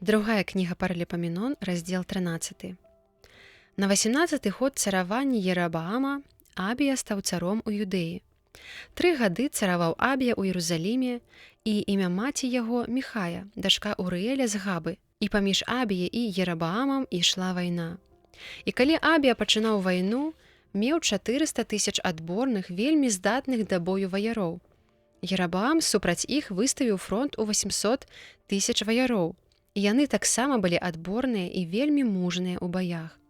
Другая кніга Паралипоменон, раздзел 13. На 18-й год царавання Ераабаама Абія стаў царом у Юдэі. 3 гады цараваў Абія ў Іерусаліме, і імя маці яго Міхая, дачка Урыэля з Габы, і паміж Абіяй і Ераабаамам ішла вайна. І калі Абія пачынаў вайну, меў 400 000 адборных, вельмі здатных да бою ваяроў. Ераабаам супраць іх выставіў фронт у 800 000 ваяроў, і яны таксама былі адборныя і вельмі мужныя ў баях.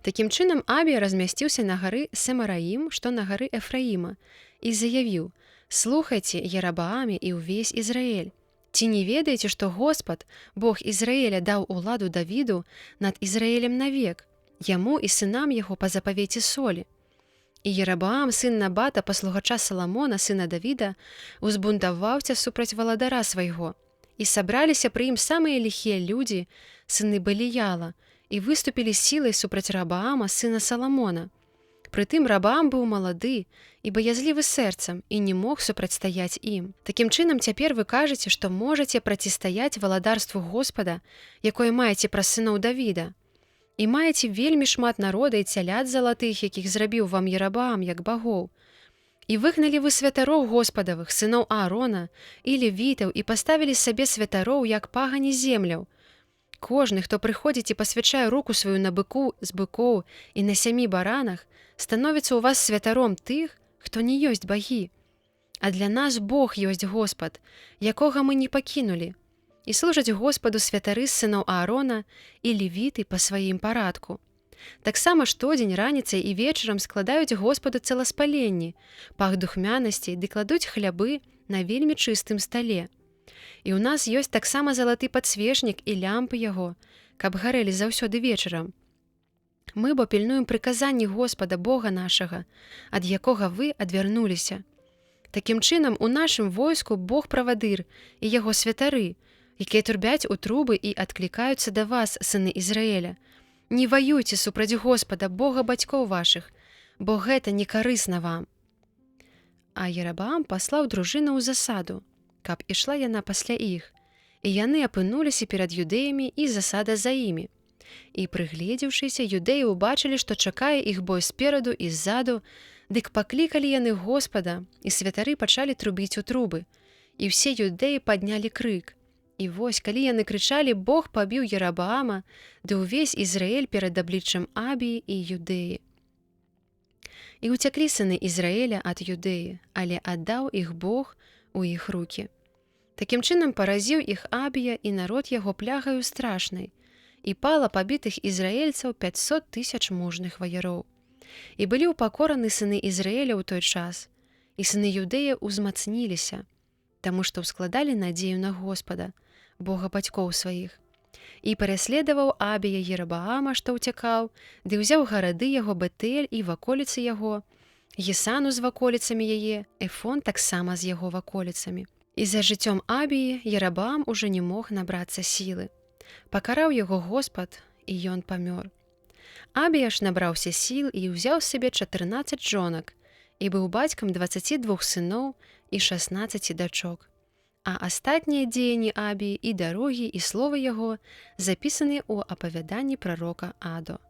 Такім чынам Абія размясціўся на гары Семараім, што на гары Эфраіма, і заявіў: «Слухайце, Ераабааме і ўвесь Ізраэль, ці не ведаеце, што Господ, Бог Ізраэля, даў уладу Давіду над Ізраэлем навек, яму і сынам яго па запавеці солі? І Ераабаам, сын Набата, паслугача Саламона, сына Давіда, узбунтаваўся супраць валадара свайго. І сабраліся пры ім самыя ліхія людзі, сыны Баліяла, і выступілі сілай супраць Раабаама, сына Саламона. Прытым Раабаам быў малады і баязлівы сэрцам і не мог супрацьстаяць ім. Такім чынам цяпер вы кажаце, што можаце працістаяць валадарству Господа, якое маеце праз сыноў Давіда. І маеце вельмі шмат народа і цялят залатых, якіх зрабіў вам Ераабаам як багоў. І выгналі вы святароў Господавых, сыноў Аарона і левітаў, і паставілі сабе святароў, як пагані земляў. Кожны, хто прыходзіць і пасвячае руку сваю на быку з быкоў і на 7 баранах, становіцца ў вас святаром тых, хто не ёсць багі. А для нас Бог ёсць Господ, якога мы не пакінулі. І служаць Господу святары з сыноў Аарона і левіты па сваім парадку. Таксама штодзень раніцай і вечарам складаюць Господу цэласпаленні, пах духмянасці, ды кладуць хлябы на вельмі чыстым стале. І ў нас ёсць таксама залаты падсвечнік і лямпы яго, каб гарэлі заўсёды вечарам. Мы бо пільнуем прыказанні Господа Бога нашага, ад якога вы адвярнуліся. Такім чынам у нашым войску Бог правадыр і яго святары, якія турбяць у трубы і адклікаюцца да вас, сыны Ізраэля. Не ваюйце супраць Господа, Бога бацькоў вашых, бо гэта не карысна вам». А Ераабаам паслаў дружыну ў засаду, каб ішла яна пасля іх, і яны апынуліся перад юдэямі і засада за імі. І прыгледзеўшыся, юдэі ўбачылі, што чакае іх бой спераду і ззаду, дык паклікалі яны Господа, і святары пачалі трубіць у трубы, і ўсе юдэі паднялі крык. І вось, калі яны крычалі, Бог пабіў Ераабаама, ды ўвесь Ізраэль перад абліччам Абіі і Юдэі. І ўцяклі сыны Ізраэля ад Юдэі, але аддаў іх Бог у іх рукі. Такім чынам паразіў іх Абія і народ яго плягаю страшнай, і пала пабітых ізраэльцаў 500 000 мужных ваяроў. І былі ўпакораны сыны Ізраэля ў той час, і сыны Юдэя ўзмацніліся, таму што ўскладалі надзею на Господа, Бога бацькоў сваіх. І пераследаваў Абія Ераабаама, што ўцякаў, ды ўзяў гарады яго Бетэль і ваколіцы яго, Гесану з ваколіцамі яе, Эфон таксама з яго ваколіцамі. І за жыццём Абіі Ераабаам ужо не мог набрацца сілы. Пакараў яго Господ, і ён памёр. Абія ж набраўся сіл і ўзяў сабе 14 жонак, і быў бацькам 22 сыноў і 16 дачок. А астатнія дзеянні Абіі і дарогі і словы яго запісаны ў апавяданні прарока Адо.